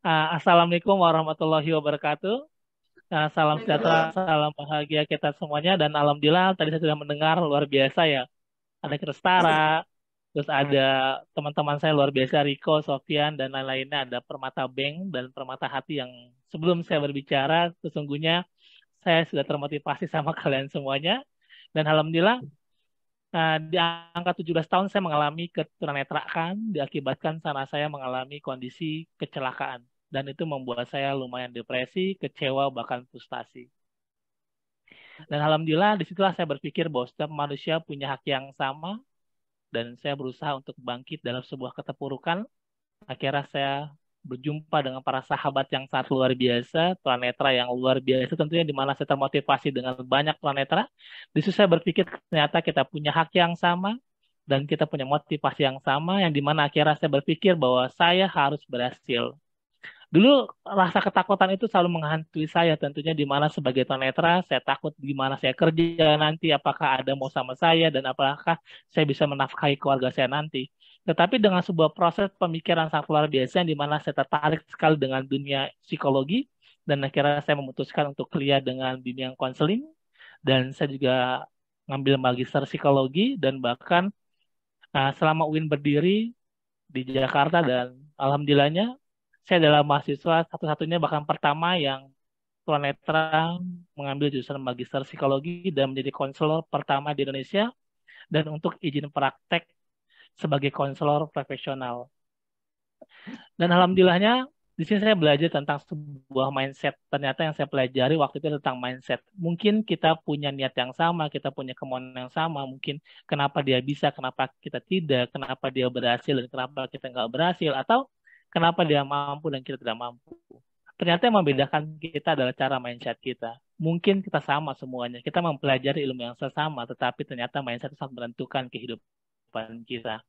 Assalamualaikum warahmatullahi wabarakatuh. Salam sejahtera, salam bahagia kita semuanya. Dan alhamdulillah tadi saya sudah mendengar luar biasa ya. Ada Kristara, terus ada teman-teman saya luar biasa, Riko, Sofian, dan lain-lainnya. Ada Permata Bank dan Permata Hati yang sebelum saya berbicara, sesungguhnya saya sudah termotivasi sama kalian semuanya. Dan alhamdulillah di angka 17 tahun saya mengalami ketunanetraan diakibatkan karena saya mengalami kondisi kecelakaan. Dan itu membuat saya lumayan depresi, kecewa, bahkan frustasi. Dan alhamdulillah disitulah saya berpikir bahwa setiap manusia punya hak yang sama dan saya berusaha untuk bangkit dalam sebuah keterpurukan. Akhirnya saya berjumpa dengan para sahabat yang sangat luar biasa, tunanetra yang luar biasa tentunya di mana saya termotivasi dengan banyak tunanetra. Di situ saya berpikir ternyata kita punya hak yang sama dan kita punya motivasi yang sama yang di mana akhirnya saya berpikir bahwa saya harus berhasil. Dulu rasa ketakutan itu selalu menghantui saya tentunya di mana sebagai tunanetra saya takut gimana saya kerja nanti apakah ada mau sama saya dan apakah saya bisa menafkahi keluarga saya nanti. Tetapi dengan sebuah proses pemikiran sangat luar biasa yang di mana saya tertarik sekali dengan dunia psikologi dan akhirnya saya memutuskan untuk kuliah dengan bimbingan konseling dan saya juga ngambil magister psikologi dan bahkan selama UIN berdiri di Jakarta dan alhamdulillahnya saya adalah mahasiswa satu-satunya bahkan pertama yang tunanetra mengambil jurusan magister psikologi dan menjadi konselor pertama di Indonesia dan untuk izin praktek sebagai konselor profesional. Dan alhamdulillahnya di sini saya belajar tentang sebuah mindset. Ternyata yang saya pelajari waktu itu tentang mindset. Mungkin kita punya niat yang sama, kita punya kemauan yang sama. Mungkin kenapa dia bisa, kenapa kita tidak, kenapa dia berhasil dan kenapa kita nggak berhasil, atau kenapa dia mampu dan kita tidak mampu. Ternyata yang membedakan kita adalah cara mindset kita. Mungkin kita sama semuanya, kita mempelajari ilmu yang sama, tetapi ternyata mindset itu sangat menentukan kehidupan kita.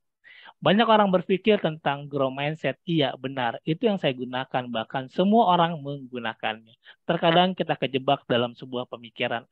Banyak orang berpikir tentang grow mindset. Iya, benar. Itu yang saya gunakan. Bahkan semua orang menggunakannya. Terkadang kita kejebak dalam sebuah pemikiran.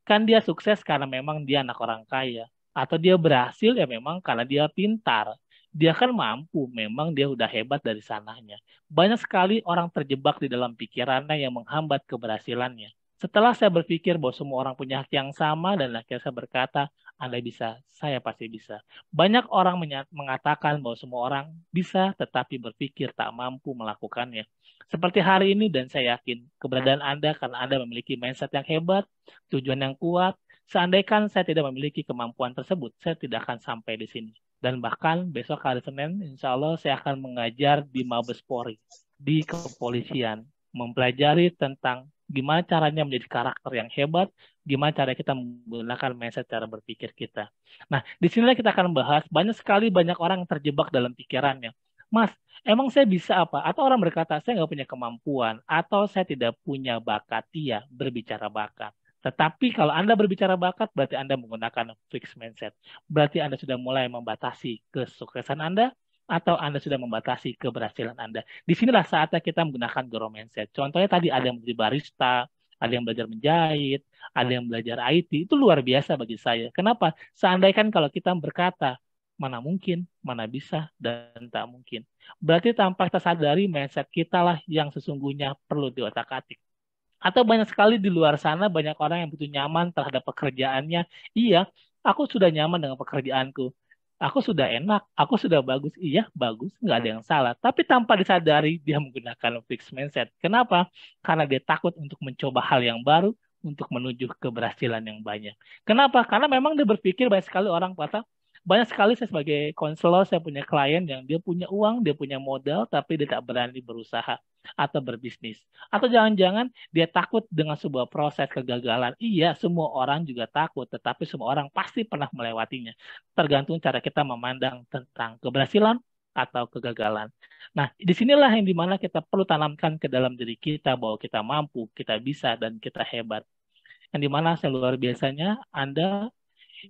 Kan dia sukses karena memang dia anak orang kaya. Atau dia berhasil ya memang karena dia pintar. Dia kan mampu, memang dia udah hebat dari sananya. Banyak sekali orang terjebak di dalam pikirannya yang menghambat keberhasilannya. Setelah saya berpikir bahwa semua orang punya hak yang sama dan akhirnya saya berkata, Anda bisa, saya pasti bisa. Banyak orang mengatakan bahwa semua orang bisa tetapi berpikir tak mampu melakukannya. Seperti hari ini dan saya yakin keberadaan Anda karena Anda memiliki mindset yang hebat, tujuan yang kuat. Seandainya saya tidak memiliki kemampuan tersebut, saya tidak akan sampai di sini. Dan bahkan besok hari Senin, insya Allah saya akan mengajar di Mabes Polri, di kepolisian, mempelajari tentang gimana caranya menjadi karakter yang hebat, gimana cara kita menggunakan mindset cara berpikir kita. Nah, di sinilah kita akan membahas banyak orang yang terjebak dalam pikirannya. Mas, emang saya bisa apa? Atau orang berkata, saya nggak punya kemampuan, atau saya tidak punya bakat. Iya, berbicara bakat. Tetapi kalau Anda berbicara bakat, berarti Anda menggunakan fixed mindset. Berarti Anda sudah mulai membatasi kesuksesan Anda, atau Anda sudah membatasi keberhasilan Anda. Disinilah saatnya kita menggunakan growth mindset. Contohnya tadi ada yang menjadi barista, ada yang belajar menjahit, ada yang belajar IT, itu luar biasa bagi saya. Kenapa? Seandainya kalau kita berkata, mana mungkin, mana bisa, dan tak mungkin. Berarti tanpa kita sadari, mindset kita lah yang sesungguhnya perlu diotak-atik. Atau banyak sekali di luar sana, banyak orang yang butuh nyaman terhadap pekerjaannya. Iya, aku sudah nyaman dengan pekerjaanku. Aku sudah enak, aku sudah bagus. Iya, bagus, nggak ada yang salah. Tapi tanpa disadari, dia menggunakan fixed mindset. Kenapa? Karena dia takut untuk mencoba hal yang baru, untuk menuju keberhasilan yang banyak. Kenapa? Karena memang dia berpikir banyak sekali orang kata, banyak sekali saya sebagai konselor, saya punya klien yang dia punya uang, dia punya modal, tapi dia tak berani berusaha atau berbisnis. Atau jangan-jangan dia takut dengan sebuah proses kegagalan. Iya, semua orang juga takut, tetapi semua orang pasti pernah melewatinya. Tergantung cara kita memandang tentang keberhasilan atau kegagalan. Nah, disinilah yang dimana kita perlu tanamkan ke dalam diri kita bahwa kita mampu, kita bisa, dan kita hebat. Yang dimana saya luar biasanya Anda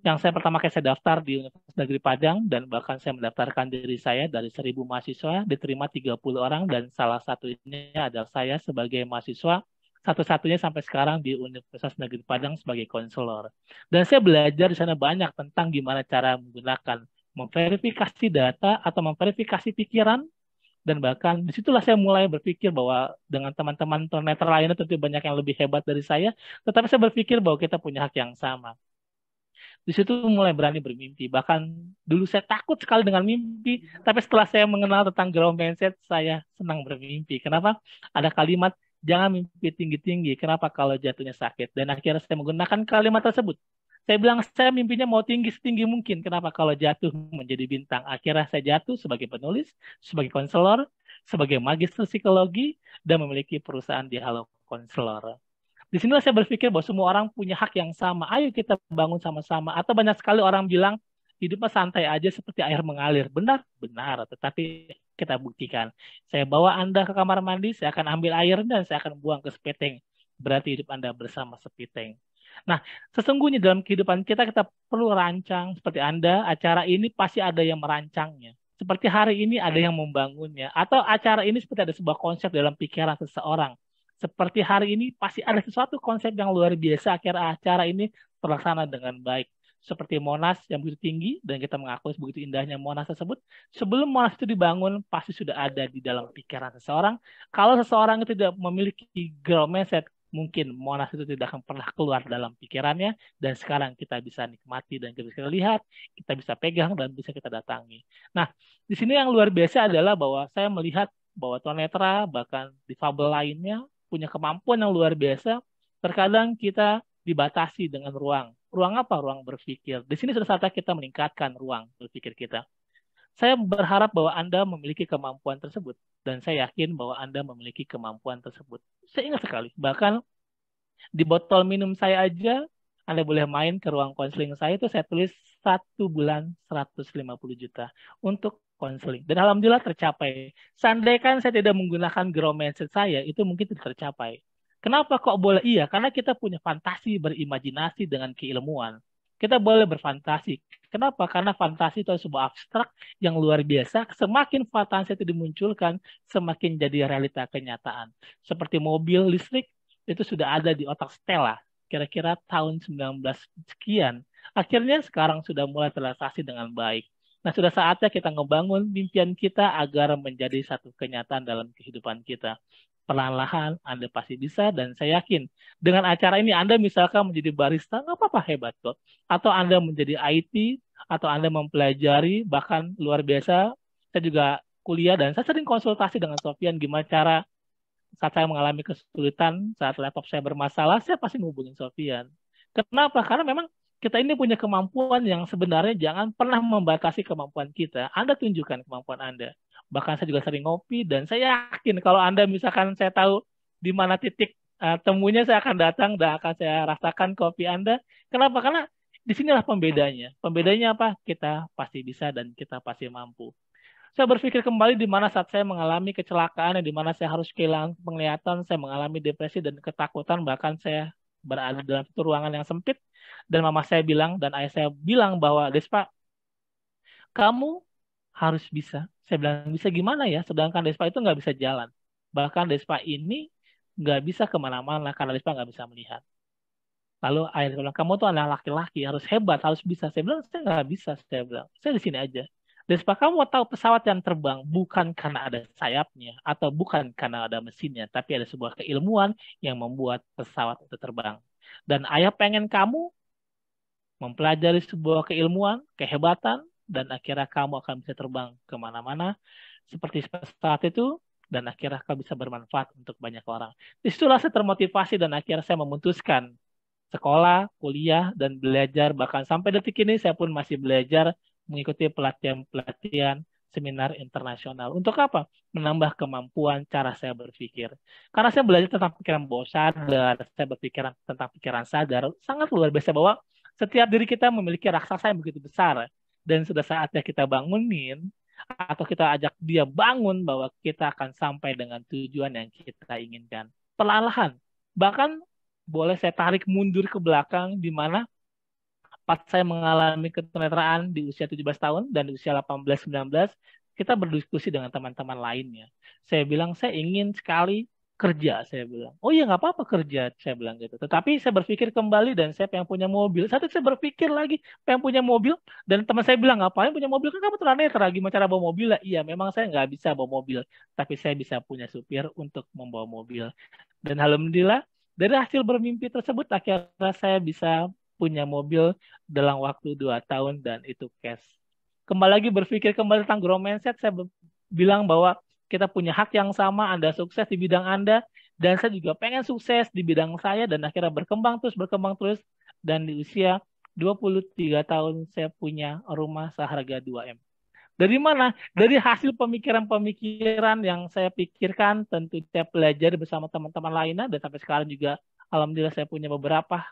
yang saya pertama kali saya daftar di Universitas Negeri Padang dan bahkan saya mendaftarkan diri saya dari 1.000 mahasiswa diterima 30 orang dan salah satunya adalah saya sebagai mahasiswa satu-satunya sampai sekarang di Universitas Negeri Padang sebagai konselor. Dan saya belajar di sana banyak tentang gimana cara menggunakan memverifikasi data atau memverifikasi pikiran Dan bahkan disitulah saya mulai berpikir bahwa dengan teman-teman tunanetra lainnya tentu banyak yang lebih hebat dari saya, tetapi saya berpikir bahwa kita punya hak yang sama. Di situ mulai berani bermimpi. Bahkan dulu saya takut sekali dengan mimpi, tapi setelah saya mengenal tentang growth mindset, saya senang bermimpi. Kenapa? Ada kalimat, jangan mimpi tinggi-tinggi. Kenapa? Kalau jatuhnya sakit. Dan akhirnya saya menggunakan kalimat tersebut. Saya bilang, saya mimpinya mau tinggi setinggi mungkin. Kenapa? Kalau jatuh menjadi bintang. Akhirnya saya jatuh sebagai penulis, sebagai konselor, sebagai magister psikologi, dan memiliki perusahaan di Halo Konselor. Di sinilah saya berpikir bahwa semua orang punya hak yang sama. Ayo kita bangun sama-sama. Atau banyak sekali orang bilang hidupnya santai aja seperti air mengalir. Benar, benar. Tetapi kita buktikan. Saya bawa Anda ke kamar mandi, saya akan ambil air dan saya akan buang ke sepeteng. Berarti hidup Anda bersama sepeteng. Nah, sesungguhnya dalam kehidupan kita, kita perlu rancang. Seperti Anda, acara ini pasti ada yang merancangnya. Seperti hari ini ada yang membangunnya. Atau acara ini seperti ada sebuah konsep dalam pikiran seseorang. Seperti hari ini pasti ada sesuatu konsep yang luar biasa akhir acara ini terlaksana dengan baik. Seperti Monas yang begitu tinggi dan kita mengakui begitu indahnya Monas tersebut. Sebelum Monas itu dibangun pasti sudah ada di dalam pikiran seseorang. Kalau seseorang itu tidak memiliki growth mindset, mungkin Monas itu tidak akan pernah keluar dalam pikirannya dan sekarang kita bisa nikmati dan kita bisa lihat, kita bisa pegang dan bisa kita datangi. Nah, di sini yang luar biasa adalah bahwa saya melihat bahwa tunanetra bahkan difabel lainnya punya kemampuan yang luar biasa. Terkadang kita dibatasi dengan ruang. Ruang apa? Ruang berpikir. Di sini sudah saatnya kita meningkatkan ruang berpikir kita. Saya berharap bahwa Anda memiliki kemampuan tersebut. Dan saya yakin bahwa Anda memiliki kemampuan tersebut. Saya ingat sekali. Bahkan di botol minum saya aja, Anda boleh main ke ruang konseling saya itu saya tulis 1 bulan 150 juta untuk konseling. Dan alhamdulillah tercapai. Seandainya kan saya tidak menggunakan grow mindset saya, itu mungkin tidak tercapai. Kenapa kok boleh? Iya, karena kita punya fantasi berimajinasi dengan keilmuan. Kita boleh berfantasi. Kenapa? Karena fantasi itu sebuah abstrak yang luar biasa. Semakin fantasi itu dimunculkan, semakin jadi realita kenyataan. Seperti mobil listrik, itu sudah ada di otak Stella kira-kira tahun 19 sekian. Akhirnya sekarang sudah mulai terrealisasi dengan baik. Nah, sudah saatnya kita ngebangun mimpian kita agar menjadi satu kenyataan dalam kehidupan kita. Perlahan-lahan Anda pasti bisa dan saya yakin dengan acara ini Anda misalkan menjadi barista, nggak apa-apa hebat kok. Atau Anda menjadi IT, atau Anda mempelajari, bahkan luar biasa, saya juga kuliah dan saya sering konsultasi dengan Sofian gimana cara saat saya mengalami kesulitan, saat laptop saya bermasalah, saya pasti ngubungin Sofian. Kenapa? Karena memang kita ini punya kemampuan yang sebenarnya jangan pernah membatasi kemampuan kita. Anda tunjukkan kemampuan Anda. Bahkan saya juga sering ngopi dan saya yakin kalau Anda misalkan saya tahu di mana titik temunya saya akan datang dan akan saya rasakan kopi Anda. Kenapa? Karena disinilah pembedanya. Pembedanya apa? Kita pasti bisa dan kita pasti mampu. Saya berpikir kembali di mana saat saya mengalami kecelakaan, di mana saya harus kehilangan penglihatan, saya mengalami depresi dan ketakutan, bahkan saya berada dalam satu ruangan yang sempit, dan mama saya bilang, dan ayah saya bilang bahwa, Despa, kamu harus bisa. Saya bilang, bisa gimana ya? Sedangkan Despa itu nggak bisa jalan. Bahkan Despa ini nggak bisa kemana-mana karena Despa nggak bisa melihat. Lalu ayah saya bilang, kamu tuh anak laki-laki, harus hebat, harus bisa. Saya bilang, saya nggak bisa. Saya bilang, saya di sini aja. Despa, kamu mau tahu pesawat yang terbang bukan karena ada sayapnya atau bukan karena ada mesinnya, tapi ada sebuah keilmuan yang membuat pesawat itu terbang. Dan ayah pengen kamu mempelajari sebuah keilmuan, kehebatan, dan akhirnya kamu akan bisa terbang kemana-mana seperti pesawat itu, dan akhirnya kamu bisa bermanfaat untuk banyak orang. Disitulah saya termotivasi dan akhirnya saya memutuskan sekolah, kuliah, dan belajar. Bahkan sampai detik ini saya pun masih belajar mengikuti pelatihan-pelatihan seminar internasional. Untuk apa? Menambah kemampuan cara saya berpikir. Karena saya belajar tentang pikiran bawah sadar, saya berpikiran tentang pikiran sadar, sangat luar biasa bahwa setiap diri kita memiliki raksasa yang begitu besar. Dan sudah saatnya kita bangunin, atau kita ajak dia bangun bahwa kita akan sampai dengan tujuan yang kita inginkan. Perlahan-lahan. Bahkan boleh saya tarik mundur ke belakang di mana pas saya mengalami ketunanetraan di usia 17 tahun dan di usia 18-19, kita berdiskusi dengan teman-teman lainnya. Saya bilang, saya ingin sekali Kerja, saya bilang. Oh iya, nggak apa-apa kerja, saya bilang gitu. Tetapi saya berpikir kembali dan saya pengen punya mobil. Satu saya berpikir lagi pengen punya mobil dan teman saya bilang ngapain punya mobil kan kamu tunanetra gimana cara bawa mobil lah. Iya, memang saya nggak bisa bawa mobil, tapi saya bisa punya supir untuk membawa mobil. Dan alhamdulillah dari hasil bermimpi tersebut akhirnya saya bisa punya mobil dalam waktu 2 tahun dan itu cash. Kembali lagi berpikir kembali tentang growth mindset, saya bilang bahwa kita punya hak yang sama, Anda sukses di bidang Anda, dan saya juga pengen sukses di bidang saya, dan akhirnya berkembang terus, dan di usia 23 tahun saya punya rumah seharga 2M. Dari mana? Dari hasil pemikiran-pemikiran yang saya pikirkan, tentu saya pelajari bersama teman-teman lainnya, dan sampai sekarang juga alhamdulillah saya punya beberapa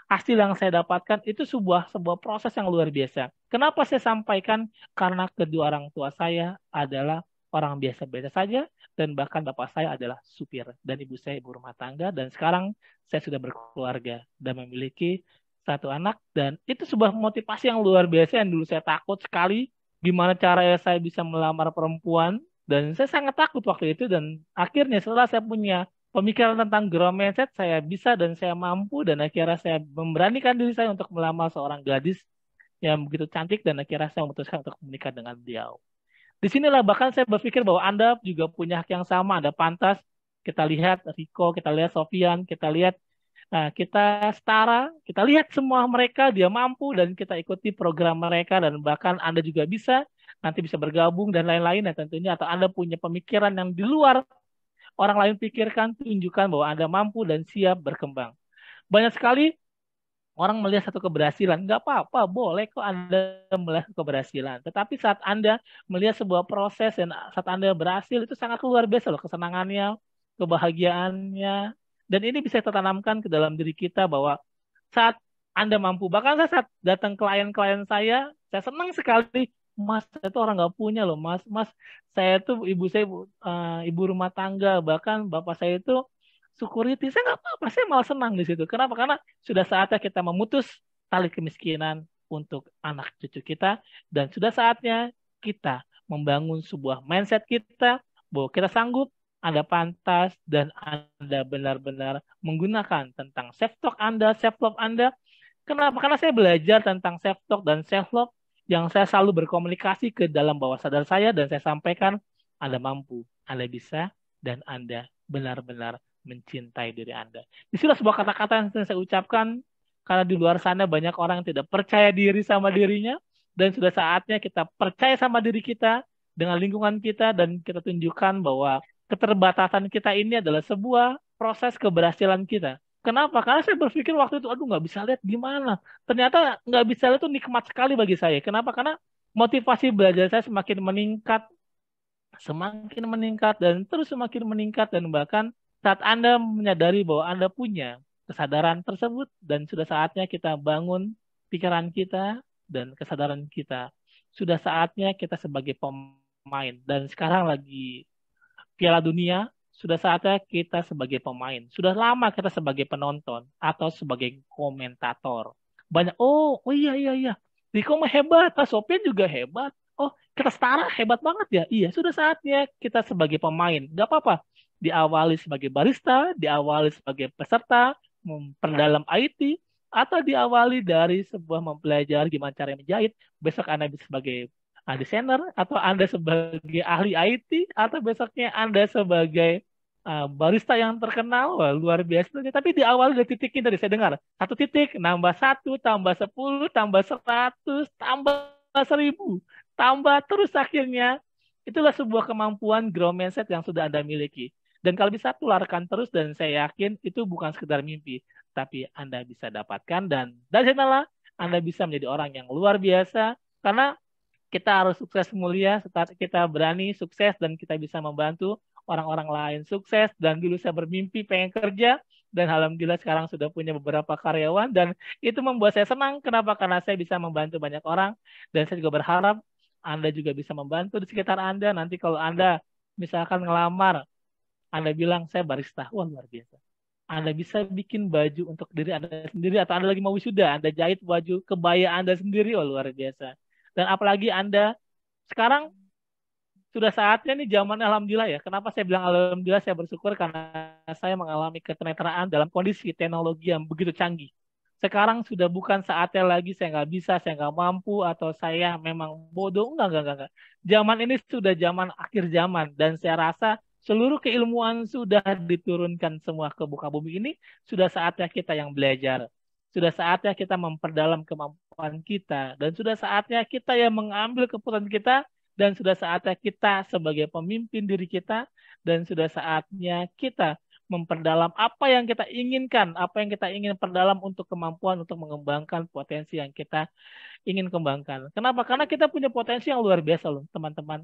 hasil yang saya dapatkan itu sebuah sebuah proses yang luar biasa. Kenapa saya sampaikan? Karena kedua orang tua saya adalah orang biasa-biasa saja dan bahkan bapak saya adalah supir dan ibu saya ibu rumah tangga dan sekarang saya sudah berkeluarga dan memiliki satu anak dan itu sebuah motivasi yang luar biasa yang dulu saya takut sekali gimana caranya saya bisa melamar perempuan dan saya sangat takut waktu itu dan akhirnya setelah saya punya pemikiran tentang growth mindset saya bisa dan saya mampu dan akhirnya saya memberanikan diri saya untuk melamar seorang gadis yang begitu cantik dan akhirnya saya memutuskan untuk menikah dengan beliau. Disinilah bahkan saya berpikir bahwa Anda juga punya hak yang sama, Anda pantas. Kita lihat Rico, kita lihat Sofian, kita lihat kita setara, kita lihat semua mereka dia mampu dan kita ikuti program mereka dan bahkan Anda juga bisa nanti bisa bergabung dan lain-lain dan tentunya atau Anda punya pemikiran yang di luar orang lain pikirkan, tunjukkan bahwa Anda mampu dan siap berkembang. Banyak sekali orang melihat satu keberhasilan, nggak apa-apa, boleh kok Anda melihat keberhasilan. Tetapi saat Anda melihat sebuah proses dan saat Anda berhasil, itu sangat luar biasa loh kesenangannya, kebahagiaannya. Dan ini bisa kita tanamkan ke dalam diri kita bahwa saat Anda mampu, bahkan saya saat datang klien-klien saya senang sekali. Mas, saya itu orang nggak punya loh, Mas. Mas, saya itu ibu saya ibu rumah tangga, bahkan bapak saya itu security. Saya nggak apa-apa, saya malah senang di situ. Kenapa? Karena sudah saatnya kita memutus tali kemiskinan untuk anak cucu kita dan sudah saatnya kita membangun sebuah mindset kita bahwa kita sanggup, Anda pantas dan Anda benar-benar menggunakan tentang self talk Anda, self love Anda. Kenapa? Karena saya belajar tentang self talk dan self love yang saya selalu berkomunikasi ke dalam bawah sadar saya dan saya sampaikan Anda mampu, Anda bisa dan Anda benar-benar mencintai diri Anda. Disinilah sebuah kata-kata yang saya ucapkan karena di luar sana banyak orang yang tidak percaya diri sama dirinya dan sudah saatnya kita percaya sama diri kita dengan lingkungan kita dan kita tunjukkan bahwa keterbatasan kita ini adalah sebuah proses keberhasilan kita. Kenapa? Karena saya berpikir waktu itu, aduh nggak bisa lihat gimana. Ternyata nggak bisa lihat itu nikmat sekali bagi saya. Kenapa? Karena motivasi belajar saya semakin meningkat dan terus semakin meningkat dan bahkan saat Anda menyadari bahwa Anda punya kesadaran tersebut dan sudah saatnya kita bangun pikiran kita dan kesadaran kita. Sudah saatnya kita sebagai pemain dan sekarang lagi Piala Dunia, sudah saatnya kita sebagai pemain. Sudah lama kita sebagai penonton atau sebagai komentator. Banyak, oh iya, iya, iya. Riko mah hebat, Pak Sofian juga hebat. Oh, kita setara hebat banget ya. Iya, sudah saatnya kita sebagai pemain. Gak apa-apa. Diawali sebagai barista, diawali sebagai peserta, memperdalam IT, atau diawali dari sebuah mempelajari gimana cara menjahit. Besok Anda bisa sebagai desainer atau Anda sebagai ahli IT atau besoknya Anda sebagai barista yang terkenal, wah, luar biasa. Tapi di awal dari titik ini tadi saya dengar 1 titik nambah 1 tambah 10 tambah 100 tambah 1000 tambah terus akhirnya itulah sebuah kemampuan grow mindset yang sudah Anda miliki. Dan kalau bisa tularkan terus dan saya yakin itu bukan sekedar mimpi, tapi Anda bisa dapatkan dan dari sanalah Anda bisa menjadi orang yang luar biasa karena kita harus sukses mulia, setelah kita berani sukses dan kita bisa membantu orang-orang lain sukses. Dan dulu saya bermimpi pengen kerja dan alhamdulillah sekarang sudah punya beberapa karyawan dan itu membuat saya senang. Kenapa? Karena saya bisa membantu banyak orang dan saya juga berharap Anda juga bisa membantu di sekitar Anda. Nanti kalau Anda misalkan ngelamar, Anda bilang saya barista, wah luar biasa. Anda bisa bikin baju untuk diri Anda sendiri atau Anda lagi mau wisuda, Anda jahit baju kebaya Anda sendiri, oh luar biasa. Dan apalagi Anda sekarang sudah saatnya nih zaman alhamdulillah ya. Kenapa saya bilang alhamdulillah, saya bersyukur karena saya mengalami ketenaran dalam kondisi teknologi yang begitu canggih. Sekarang sudah bukan saatnya lagi saya nggak bisa, saya nggak mampu, atau saya memang bodoh. Enggak. Zaman ini sudah zaman akhir zaman, dan saya rasa seluruh keilmuan sudah diturunkan semua ke muka bumi ini. Sudah saatnya kita yang belajar. Sudah saatnya kita memperdalam kemampuan kita, dan sudah saatnya kita yang mengambil keputusan kita, dan sudah saatnya kita sebagai pemimpin diri kita, dan sudah saatnya kita memperdalam apa yang kita inginkan, apa yang kita ingin perdalam untuk kemampuan untuk mengembangkan potensi yang kita ingin kembangkan. Kenapa? Karena kita punya potensi yang luar biasa loh, teman-teman.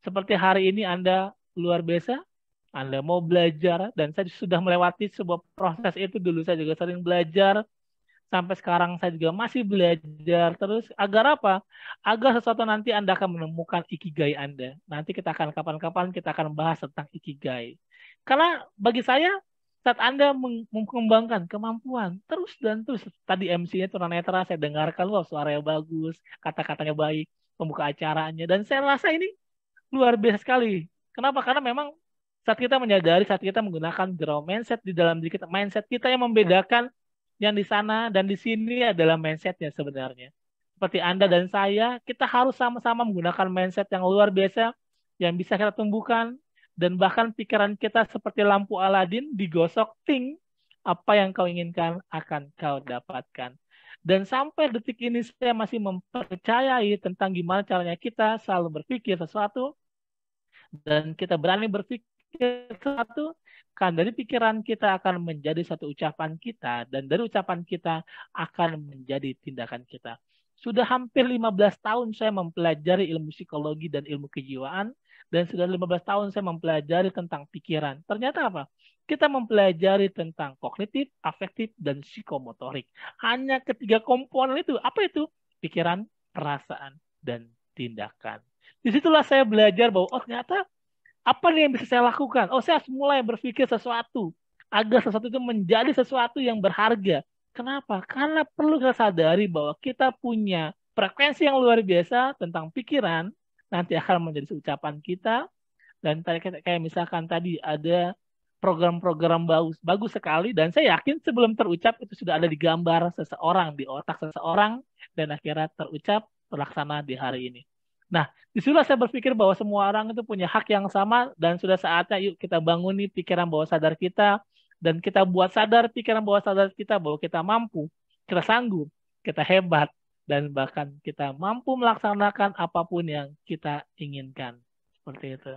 Seperti hari ini Anda luar biasa, Anda mau belajar, dan saya sudah melewati sebuah proses itu dulu. Saya juga sering belajar, sampai sekarang saya juga masih belajar terus. Agar apa? Agar sesuatu nanti Anda akan menemukan ikigai Anda. Nanti kita akan kapan-kapan kita akan bahas tentang ikigai. Karena bagi saya, saat Anda mengembangkan kemampuan terus dan terus, tadi MC-nya tunanetra saya dengarkan, loh suaranya bagus, kata-katanya baik, pembuka acaranya, dan saya rasa ini luar biasa sekali. Kenapa? Karena memang saat kita menyadari, saat kita menggunakan grow mindset di dalam diri kita, mindset kita yang membedakan yang di sana dan di sini adalah mindsetnya sebenarnya. Seperti Anda dan saya, kita harus sama-sama menggunakan mindset yang luar biasa, yang bisa kita tumbuhkan, dan bahkan pikiran kita seperti lampu Aladin, digosok, ting, apa yang kau inginkan akan kau dapatkan. Dan sampai detik ini saya masih mempercayai tentang gimana caranya kita selalu berpikir sesuatu, dan kita berani berpikir sesuatu, kan dari pikiran kita akan menjadi satu ucapan kita, dan dari ucapan kita akan menjadi tindakan kita. Sudah hampir 15 tahun saya mempelajari ilmu psikologi dan ilmu kejiwaan, dan sudah 15 tahun saya mempelajari tentang pikiran. Ternyata apa? Kita mempelajari tentang kognitif, afektif, dan psikomotorik. Hanya ketiga komponen itu. Apa itu? Pikiran, perasaan, dan tindakan. Disitulah saya belajar bahwa, oh ternyata apa nih yang bisa saya lakukan? Oh, saya harus mulai berpikir sesuatu agar sesuatu itu menjadi sesuatu yang berharga. Kenapa? Karena perlu kita sadari bahwa kita punya frekuensi yang luar biasa tentang pikiran, nanti akan menjadi ucapan kita. Dan kayak misalkan tadi ada program-program bagus, bagus sekali, dan saya yakin sebelum terucap itu sudah ada di gambar seseorang, di otak seseorang, dan akhirnya terucap, terlaksana di hari ini. Nah, disitulah saya berpikir bahwa semua orang itu punya hak yang sama, dan sudah saatnya yuk kita bangun nih pikiran bawah sadar kita, dan kita buat sadar pikiran bawah sadar kita bahwa kita mampu, kita sanggup, kita hebat, dan bahkan kita mampu melaksanakan apapun yang kita inginkan. Seperti itu.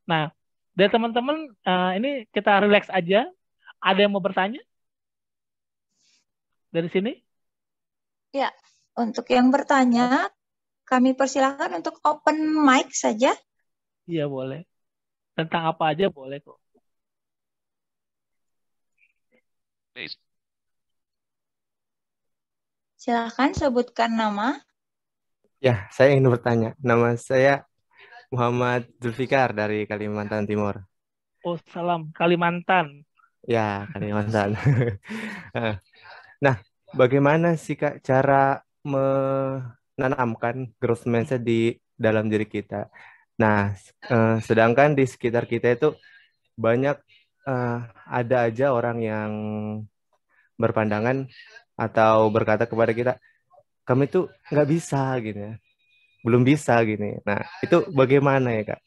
Nah, dari teman-teman, ini kita relax aja. Ada yang mau bertanya dari sini? Ya, untuk yang bertanya, kami persilahkan untuk open mic saja. Iya, boleh. Tentang apa aja boleh kok. Silahkan sebutkan nama. Ya, saya ingin bertanya. Nama saya Muhammad Zulfikar dari Kalimantan Timur. Oh, salam Kalimantan. Ya, Kalimantan. Nah, bagaimana sih Kak cara menanamkan growth mindset di dalam diri kita? Nah, sedangkan di sekitar kita itu banyak ada aja orang yang berpandangan atau berkata kepada kita, kamu itu nggak bisa gitu ya, belum bisa gini. Nah, itu bagaimana ya Kak?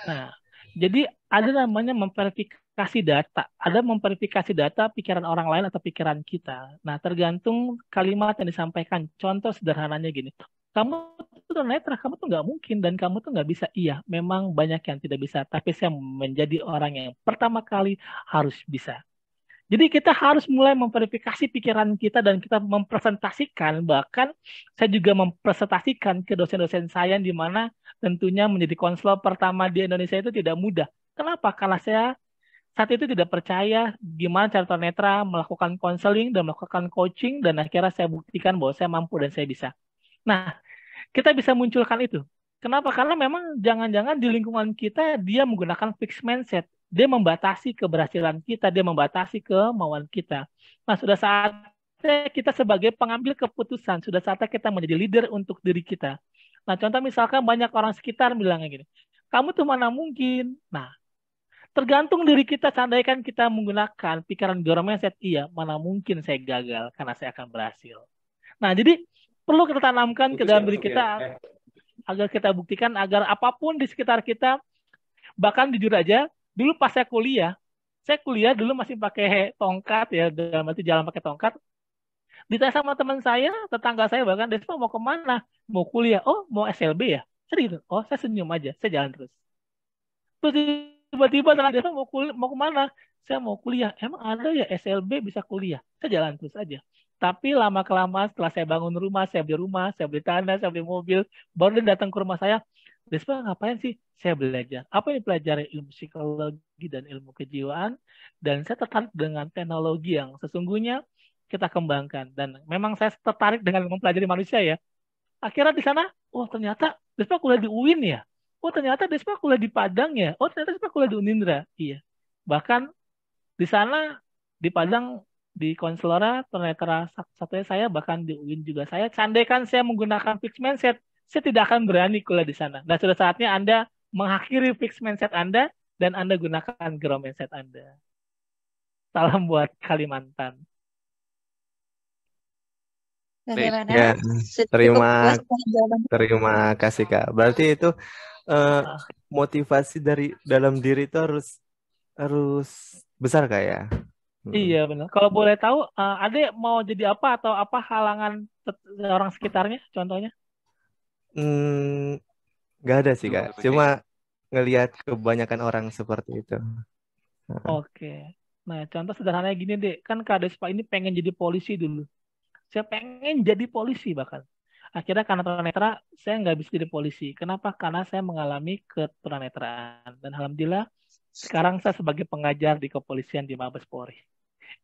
Nah, jadi ada namanya memverifikasi data. Ada memverifikasi data pikiran orang lain atau pikiran kita. Nah, tergantung kalimat yang disampaikan. Contoh sederhananya gini. Kamu tuh netra, kamu tuh nggak mungkin, dan kamu tuh nggak bisa. Iya, memang banyak yang tidak bisa. Tapi saya menjadi orang yang pertama kali harus bisa. Jadi kita harus mulai memverifikasi pikiran kita, dan kita mempresentasikan, bahkan saya juga mempresentasikan ke dosen-dosen saya, di mana tentunya menjadi konselor pertama di Indonesia itu tidak mudah. Kenapa? Karena saya saat itu tidak percaya gimana cara tunanetra melakukan konseling dan melakukan coaching, dan akhirnya saya buktikan bahwa saya mampu dan saya bisa. Nah, kita bisa munculkan itu. Kenapa? Karena memang jangan-jangan di lingkungan kita dia menggunakan fixed mindset. Dia membatasi keberhasilan kita, dia membatasi kemauan kita. Nah, sudah saatnya kita sebagai pengambil keputusan, sudah saatnya kita menjadi leader untuk diri kita. Nah, contoh misalkan banyak orang sekitar bilangnya gini, kamu tuh mana mungkin. Nah, tergantung diri kita, seandainya kita menggunakan pikiran growth mindset, iya, mana mungkin saya gagal karena saya akan berhasil. Nah, jadi perlu kita tanamkan ke dalam diri kita agar kita buktikan agar apapun di sekitar kita, bahkan jujur aja, dulu pas saya kuliah dulu masih pakai tongkat ya, dalam arti jalan pakai tongkat. Ditanya sama teman saya, tetangga saya bahkan, Despa mau kemana? Mau kuliah? Oh, mau SLB ya? Saya gitu. Oh, saya senyum aja, saya jalan terus. Terus tiba-tiba teman Despa mau kemana? Saya mau kuliah. Emang ada ya SLB bisa kuliah? Saya jalan terus aja. Tapi lama kelamaan setelah saya bangun rumah, saya beli tanah, saya beli mobil, baru dia datang ke rumah saya. Despa ngapain sih? Saya belajar. Apa yang pelajari? Ilmu psikologi dan ilmu kejiwaan. Dan saya tertarik dengan teknologi yang sesungguhnya kita kembangkan. Dan memang saya tertarik dengan mempelajari manusia ya. Akhirnya di sana, oh ternyata Despa kuliah di UIN ya. Oh ternyata Despa kuliah di Padang ya. Oh ternyata Despa kuliah di Unindra. Iya. Bahkan di sana di Padang di Konselora tunanetra satunya saya, bahkan di UIN juga saya. Seandainya saya menggunakan fixed mindset, saya tidak akan berani kuliah di sana. Dan sudah saatnya Anda mengakhiri fixed mindset Anda dan Anda gunakan growth mindset Anda. Salam buat Kalimantan. Bagaimana? Ya, Sudah cukup terima puas dengan jawabannya? terima kasih Kak. Berarti itu Ah, motivasi dari dalam diri itu harus harus besar Kak ya. iya benar. Kalau boleh tahu, Ade mau jadi apa atau apa halangan orang sekitarnya? Contohnya? Hmm, nggak ada sih Kak. Cuma ngelihat kebanyakan orang seperti itu. Oke. Nah, contoh sederhananya gini deh. Kan Kak Despa ini pengen jadi polisi dulu. Saya pengen jadi polisi bahkan. Akhirnya karena tunanetra, saya nggak bisa jadi polisi. Kenapa? Karena saya mengalami ketunanetraan. Dan alhamdulillah, sekarang saya sebagai pengajar di kepolisian di Mabes Polri.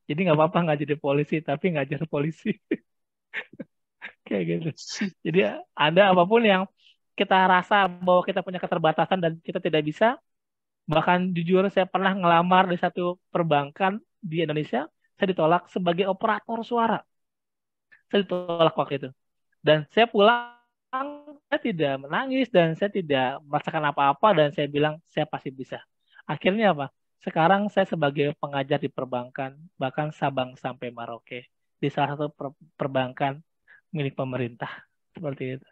Jadi nggak apa-apa nggak jadi polisi, tapi ngajar polisi. Kayak gitu. Jadi ada apapun yang kita rasa bahwa kita punya keterbatasan dan kita tidak bisa, bahkan jujur saya pernah ngelamar di satu perbankan di Indonesia, saya ditolak sebagai operator suara. Saya ditolak waktu itu. Dan saya pulang, saya tidak menangis dan saya tidak merasakan apa-apa dan saya bilang saya pasti bisa. Akhirnya apa? Sekarang saya sebagai pengajar di perbankan, bahkan Sabang sampai Merauke, di salah satu perbankan milik pemerintah. Seperti itu.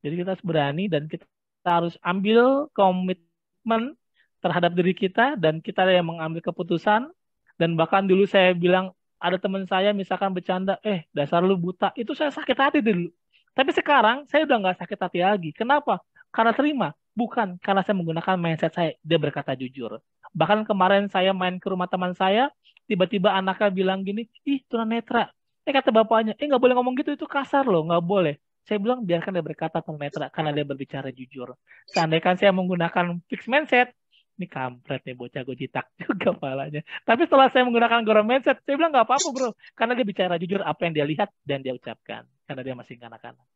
Jadi kita harus berani dan kita harus ambil komitmen terhadap diri kita dan kita yang mengambil keputusan. Dan bahkan dulu saya bilang, ada teman saya misalkan bercanda, dasar lu buta. Itu saya sakit hati dulu. Tapi sekarang saya udah nggak sakit hati lagi. Kenapa? Karena terima. Bukan karena saya menggunakan mindset saya. Dia berkata jujur. Bahkan kemarin saya main ke rumah teman saya, tiba-tiba anaknya bilang gini, ih tunanetra. Kata bapaknya, nggak boleh ngomong gitu, itu kasar loh, nggak boleh. Saya bilang biarkan dia berkata tunanetra karena dia berbicara jujur. Seandainya saya menggunakan fixed mindset, ini kampret nih bocah gue jitak juga kepalanya. Tapi setelah saya menggunakan growth mindset, saya bilang nggak apa-apa bro, karena dia bicara jujur apa yang dia lihat dan dia ucapkan, karena dia masih kanak-kanak.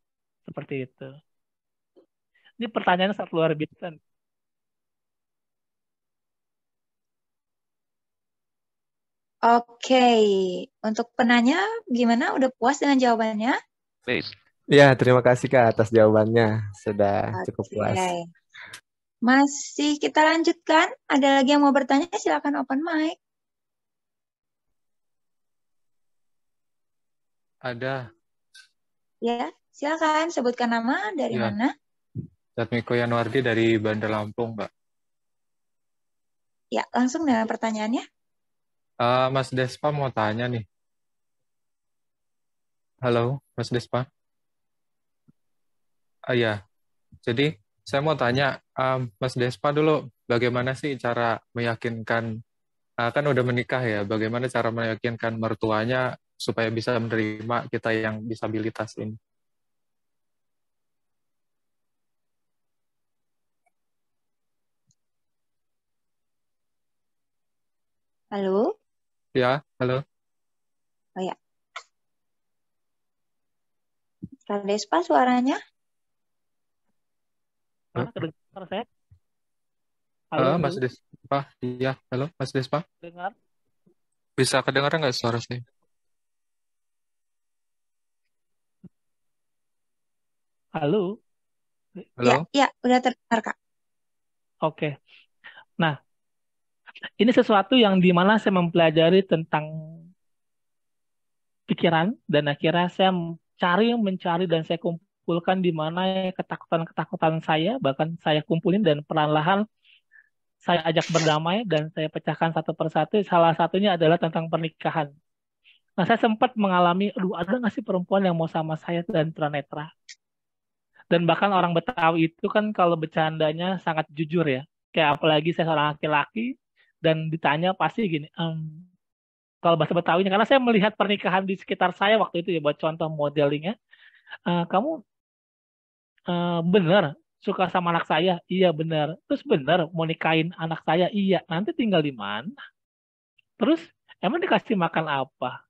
Seperti itu. Ini pertanyaannya sangat luar biasa. Oke, untuk penanya gimana? Udah puas dengan jawabannya? Ya, terima kasih Kak atas jawabannya. Sudah cukup puas. Oke. Masih kita lanjutkan. Ada lagi yang mau bertanya? Silakan open mic. Ada. Ya, silakan sebutkan nama dari Ya. mana. Jatmiko Yanwardi dari Bandar Lampung, Mbak. Ya, langsung dengan pertanyaannya. Mas Despa mau tanya nih. Halo, Mas Despa. Ya, jadi saya mau tanya, Mas Despa dulu, bagaimana sih cara meyakinkan, kan udah menikah ya, bagaimana cara meyakinkan mertuanya supaya bisa menerima kita yang disabilitas ini? Halo? Ya, halo. Oh ya. Kak Despa suaranya? Mana kedengar saya? Halo, Mas Despa. Iya, halo, Mas Despa. dengar? Bisa kedengaran nggak suara saya? Halo? Halo? Ya, udah terdengar, Kak. Oke. Nah, ini sesuatu yang dimana saya mempelajari tentang pikiran dan akhirnya saya mencari dan saya kumpulkan di mana ketakutan-ketakutan saya bahkan saya kumpulin dan perlahan-lahan saya ajak berdamai dan saya pecahkan satu persatu. Salah satunya adalah tentang pernikahan. Nah, saya sempat mengalami, aduh, ada nggak sih perempuan yang mau sama saya dan tunanetra? Dan bahkan orang Betawi itu kan kalau bercandanya sangat jujur ya. Kayak apalagi saya seorang laki-laki dan ditanya pasti gini, kalau bahasa Betawinya, karena saya melihat pernikahan di sekitar saya waktu itu ya, buat contoh modelingnya, kamu bener suka sama anak saya? Iya bener. Terus bener mau nikahin anak saya? Iya. Nanti tinggal di mana? Terus emang dikasih makan apa?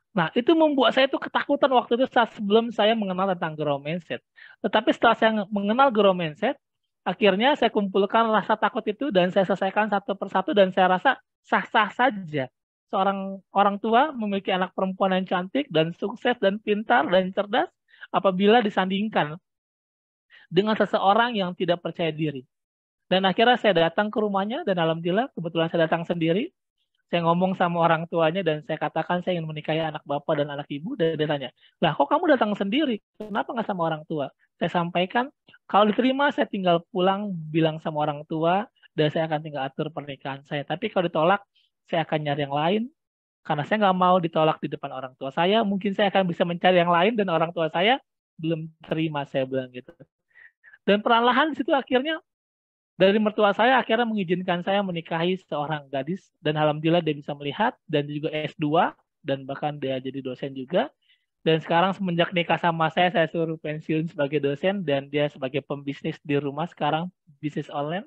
Nah, itu membuat saya itu ketakutan waktu itu saat sebelum saya mengenal tentang grow mindset. Tetapi setelah saya mengenal grow mindset, akhirnya saya kumpulkan rasa takut itu dan saya selesaikan satu persatu dan saya rasa sah-sah saja. Seorang orang tua memiliki anak perempuan yang cantik dan sukses dan pintar dan cerdas apabila disandingkan dengan seseorang yang tidak percaya diri. Dan akhirnya saya datang ke rumahnya dan alhamdulillah kebetulan saya datang sendiri. Saya ngomong sama orang tuanya dan saya katakan saya ingin menikahi anak bapak dan anak ibu. Dan dia tanya, lah kok kamu datang sendiri? Kenapa nggak sama orang tua? Saya sampaikan, kalau diterima saya tinggal pulang bilang sama orang tua dan saya akan tinggal atur pernikahan saya. Tapi kalau ditolak, saya akan nyari yang lain. Karena saya nggak mau ditolak di depan orang tua saya, mungkin saya akan bisa mencari yang lain dan orang tua saya belum terima, saya bilang gitu. Dan perlahan di situ akhirnya dari mertua saya akhirnya mengizinkan saya menikahi seorang gadis dan alhamdulillah dia bisa melihat dan dia juga S2 dan bahkan dia jadi dosen juga. Dan sekarang semenjak nikah sama saya suruh pensiun sebagai dosen dan dia sebagai pembisnis di rumah sekarang bisnis online.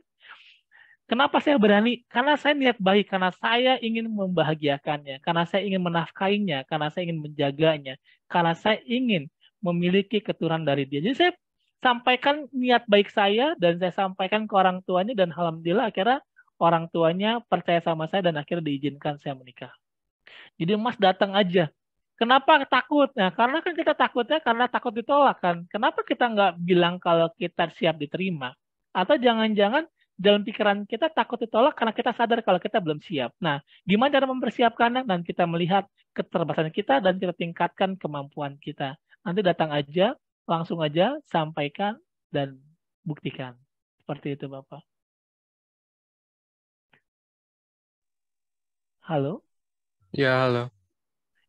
Kenapa saya berani? Karena saya niat baik, karena saya ingin membahagiakannya, karena saya ingin menafkainya, karena saya ingin menjaganya, karena saya ingin memiliki keturunan dari dia. Jadi saya sampaikan niat baik saya dan saya sampaikan ke orang tuanya dan alhamdulillah akhirnya orang tuanya percaya sama saya dan akhirnya diizinkan saya menikah. Jadi Mas datang aja. Kenapa takut? Nah, karena kan kita takutnya karena takut ditolak kan. Kenapa kita nggak bilang kalau kita siap diterima? Atau jangan-jangan dalam pikiran kita takut ditolak karena kita sadar kalau kita belum siap. Nah, gimana cara mempersiapkannya? Dan kita melihat keterbatasan kita dan kita tingkatkan kemampuan kita. Nanti datang aja, langsung aja sampaikan dan buktikan. Seperti itu, Bapak. Halo? Ya, halo.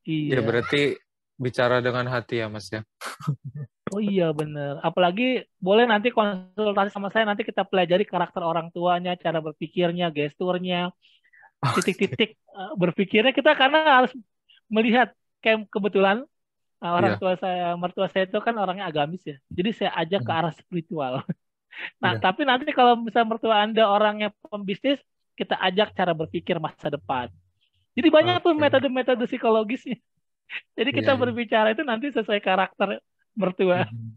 Ya, Iya. berarti bicara dengan hati ya, Mas ya. Oh iya bener. Apalagi boleh nanti konsultasi sama saya, nanti kita pelajari karakter orang tuanya, cara berpikirnya, gesturnya, titik-titik berpikirnya kita karena harus melihat kayak kebetulan orang Iya. tua saya, mertua saya itu kan orangnya agamis ya. Jadi saya ajak ke arah spiritual. Nah, Iya. tapi nanti kalau misalnya mertua Anda orangnya pembisnis, kita ajak cara berpikir masa depan. Jadi banyak tuh Oke. metode-metode psikologisnya. Jadi Iya, kita iya. berbicara itu nanti sesuai karakter mertua. Mhm.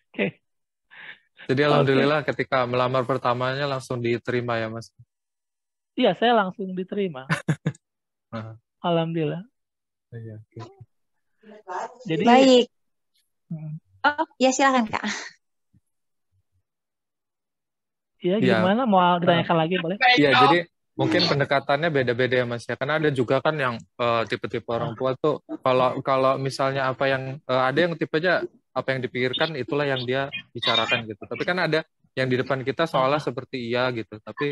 Oke. Jadi Oke. alhamdulillah ketika melamar pertamanya langsung diterima ya, Mas. Iya, saya langsung diterima. Nah, Alhamdulillah. iya, oke. Jadi, Baik. mm, Oh, ya silakan, Kak. ya Iya, gimana? Mau ditanyakan lagi boleh? iya, jadi mungkin pendekatannya beda-beda ya, Mas ya. Karena ada juga kan yang tipe-tipe orang tua tuh kalau misalnya apa yang ada yang tipenya apa yang dipikirkan itulah yang dia bicarakan gitu. Tapi kan ada yang di depan kita seolah seperti iya gitu, tapi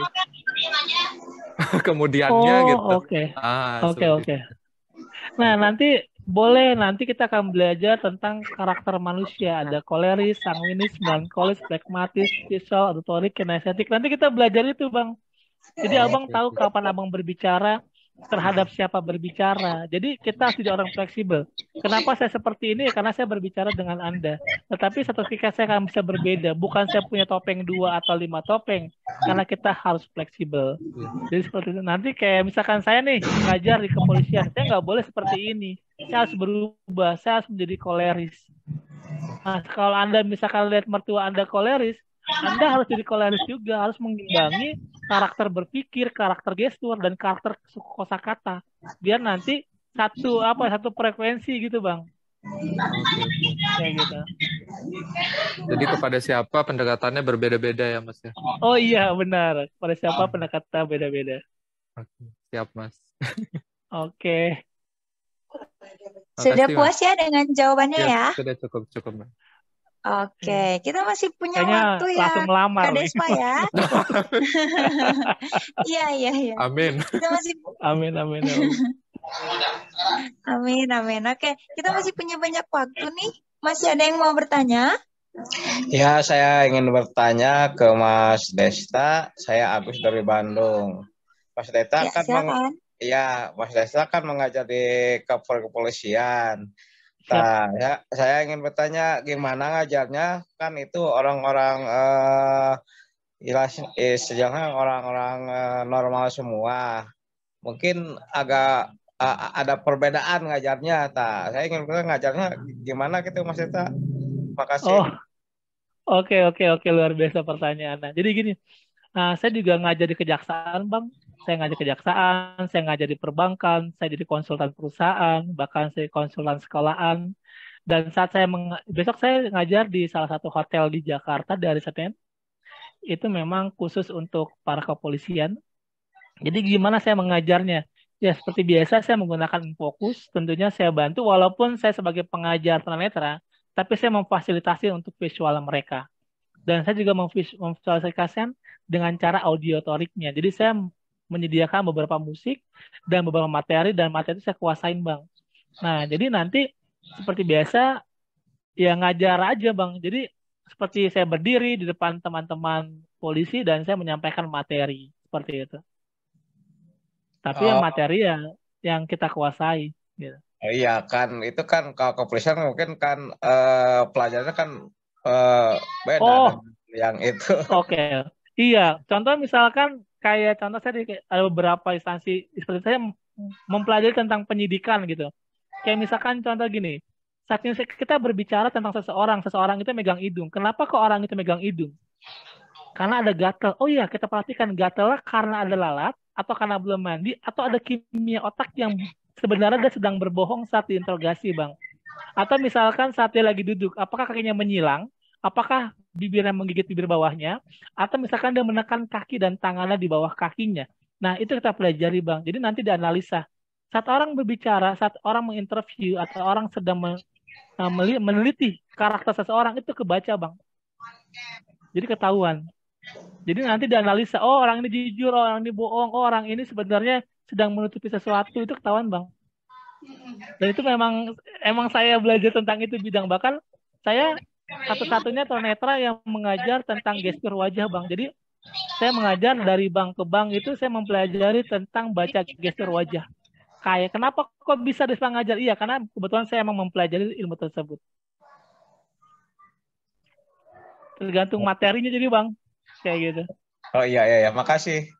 kemudiannya Oh, gitu. oke. Oke, Seperti oke. itu. Nah, nanti kita akan belajar tentang karakter manusia. Ada koleris, sanguinis, melankolis, pragmatis, visual, auditorik, kinestetik. Nanti kita belajar itu, Bang. Jadi abang Oke, tahu oke. kapan abang berbicara, terhadap siapa berbicara. Jadi kita harus jadi orang fleksibel. Kenapa saya seperti ini? Karena saya berbicara dengan Anda. Tetapi satu ketika saya akan bisa berbeda. Bukan saya punya topeng 2 atau 5 topeng. Karena kita harus fleksibel. Jadi seperti itu. Nanti kayak misalkan saya nih ngajar di kepolisian. Saya nggak boleh seperti ini. Saya harus berubah. Saya harus menjadi koleris. Nah, kalau Anda misalkan lihat mertua Anda koleris, Anda harus jadi koleris juga, harus mengimbangi karakter berpikir, karakter gestur, dan karakter kosakata. Biar nanti satu frekuensi gitu, Bang. Oke, oke. kayak gitu. Jadi kepada siapa pendekatannya berbeda-beda ya, Mas ya? Oh iya benar, pada siapa pendekatan beda-beda. Oke, siap, Mas. Oke, Sudah Makasih, Mas. puas ya dengan jawabannya Ya, ya? sudah cukup, cukup, Mas. Oke, kita masih punya kayaknya waktu langsung ya, melamar Kak nih. Despa ya. Iya, iya, iya. Amin. Kita masih, Amin, amin, ya Allah. amin, amin. Oke, kita masih punya banyak waktu nih. Masih ada yang mau bertanya? Ya, saya ingin bertanya ke Mas Desta. Saya Agus dari Bandung. Mas Desta Ya, kan silakan. Mas Desta kan mengajar di kepolisian. Siap. Nah, saya ingin bertanya gimana ngajarnya? Kan itu orang-orang istilahnya orang-orang normal semua. Mungkin agak ada perbedaan ngajarnya. Saya ingin bertanya ngajarnya gimana gitu Mas Desta. Makasih. Oh, oke, luar biasa pertanyaannya. Jadi gini, saya juga ngajar di kejaksaan, Bang. Saya ngajar kejaksaan, saya ngajar di perbankan, saya jadi konsultan perusahaan, bahkan saya konsultan sekolahan. Dan saat besok saya ngajar di salah satu hotel di Jakarta dari Senin. Itu memang khusus untuk para kepolisian. Jadi gimana saya mengajarnya? Ya seperti biasa saya menggunakan fokus. Tentunya saya bantu walaupun saya sebagai pengajar tunanetra, tapi saya memfasilitasi untuk visual mereka. Dan saya juga memvisualisasikan dengan cara audiotoriknya. Jadi saya menyediakan beberapa musik dan beberapa materi, dan materi itu saya kuasain, Bang. Nah, jadi nanti seperti biasa ya ngajar aja, Bang. Jadi seperti saya berdiri di depan teman-teman polisi dan saya menyampaikan materi seperti itu. Tapi yang Oh, materi yang kita kuasai gitu. iya kan, itu kan kalau kepolisian mungkin kan pelajarannya kan beda Oh, dengan yang itu. oke. Iya, contoh misalkan kayak contoh saya ada beberapa instansi seperti saya mempelajari tentang penyidikan gitu. Kayak misalkan contoh gini, saat ini kita berbicara tentang seseorang itu megang hidung. Kenapa kok orang itu megang hidung? Karena ada gatal. Oh iya, kita perhatikan gatalnya karena ada lalat, atau karena belum mandi, atau ada kimia otak yang sebenarnya dia sedang berbohong saat diinterogasi, Bang. Atau misalkan saat dia lagi duduk, apakah kakinya menyilang, apakah bibirnya menggigit bibir bawahnya, atau misalkan dia menekan kaki dan tangannya di bawah kakinya. Nah, itu kita pelajari, Bang. Jadi nanti dianalisa. Saat orang berbicara, saat orang menginterview, atau orang sedang meneliti karakter seseorang, itu kebaca, Bang. Jadi ketahuan. Jadi nanti dianalisa, oh orang ini jujur, oh orang ini bohong, oh orang ini sebenarnya sedang menutupi sesuatu, itu ketahuan, Bang. Dan itu emang saya belajar tentang itu bidang, bahkan saya satu-satunya tunanetra yang mengajar tentang gestur wajah, Bang. Jadi saya mengajar dari bank ke bank itu saya mempelajari tentang baca gestur wajah. Kayak kenapa kok bisa ngajar? Iya, karena kebetulan saya emang mempelajari ilmu tersebut. Tergantung materinya jadi, Bang. Kayak gitu. Oh iya, makasih.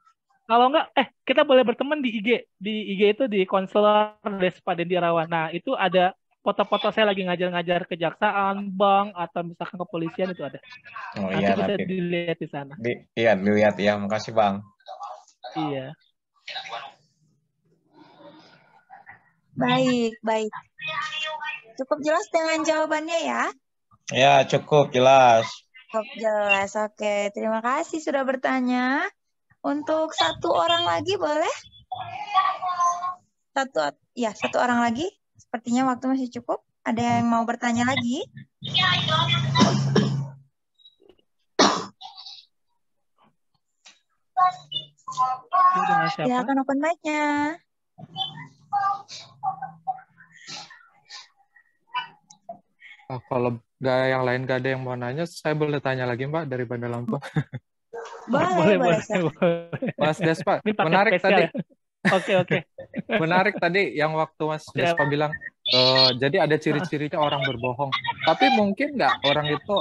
Kalau enggak, kita boleh berteman di IG. Di IG itu di Konselor Despa Dendirawan. Nah, itu ada foto-foto saya lagi ngajar-ngajar kejaksaan, bank, atau misalkan kepolisian itu ada. Oh Nanti iya, bisa nanti dilihat di sana. iya dilihat ya. Makasih Bang. Iya. Baik, baik. Cukup jelas dengan jawabannya ya? Ya, cukup jelas. Cukup jelas. Oke, terima kasih sudah bertanya. Untuk satu orang lagi boleh? Satu orang lagi. Sepertinya waktu masih cukup. Ada yang mau bertanya lagi? Silakan open mic-nya. Kalau yang lain gak ada yang mau nanya, saya boleh tanya lagi Mbak dari Bandar Lampung. Boleh. Mas Despa, menarik tadi. Oke. Menarik tadi yang waktu Mas Despa bilang, jadi ada ciri-cirinya orang berbohong. Tapi mungkin nggak orang itu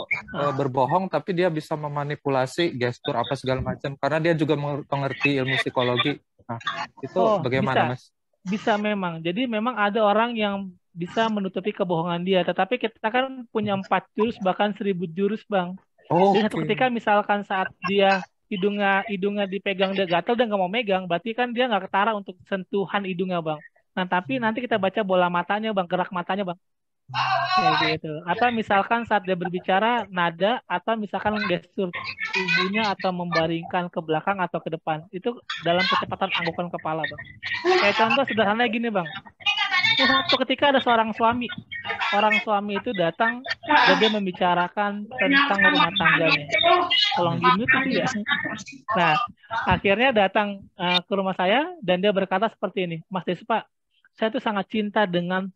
berbohong, tapi dia bisa memanipulasi gestur apa segala macam, karena dia juga mengerti ilmu psikologi. Nah, itu bagaimana Mas? Bisa memang. Jadi memang ada orang yang bisa menutupi kebohongan dia, tetapi kita kan punya 4 jurus bahkan 1000 jurus, Bang. Jadi satu ketika misalkan saat dia hidungnya dipegang dia gatal dan nggak mau megang, berarti kan dia nggak ketara untuk sentuhan hidungnya, Bang. Nah tapi nanti kita baca bola matanya, Bang, gerak matanya, Bang. Kayak gitu. Atau misalkan saat dia berbicara, nada, atau misalkan gestur tubuhnya atau membaringkan ke belakang atau ke depan. Itu dalam kecepatan anggukan kepala, Bang. Kayak contoh sederhana gini, Bang. Suatu ketika ada seorang suami. Orang suami itu datang dan dia membicarakan tentang rumah tangganya. Tolong di-mute itu ya. Nah, akhirnya datang ke rumah saya dan dia berkata seperti ini, Mas Despa, saya tuh sangat cinta dengan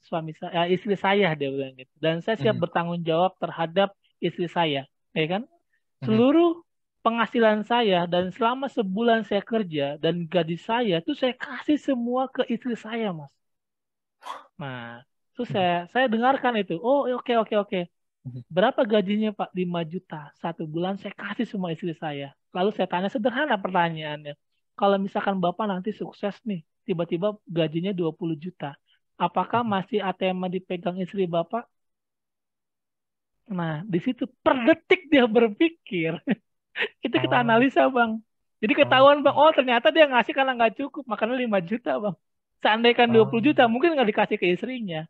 istri saya, dia bilang gitu. Dan saya siap bertanggung jawab terhadap istri saya, ya kan? Seluruh penghasilan saya dan selama sebulan saya kerja dan gaji saya tuh saya kasih semua ke istri saya, Mas. Nah, terus saya dengarkan itu. Oh, oke, oke, oke. Berapa gajinya Pak? 5 juta. 1 bulan saya kasih semua istri saya. Lalu saya tanya sederhana pertanyaannya. Kalau misalkan Bapak nanti sukses nih, tiba-tiba gajinya 20 juta. Apakah masih ATM dipegang istri Bapak? Nah, di situ per detik dia berpikir. Itu kita analisa, Bang. Jadi ketahuan, Bang, oh ternyata dia ngasih karena nggak cukup, makanya 5 juta, Bang. Seandainya 20 juta, mungkin nggak dikasih ke istrinya.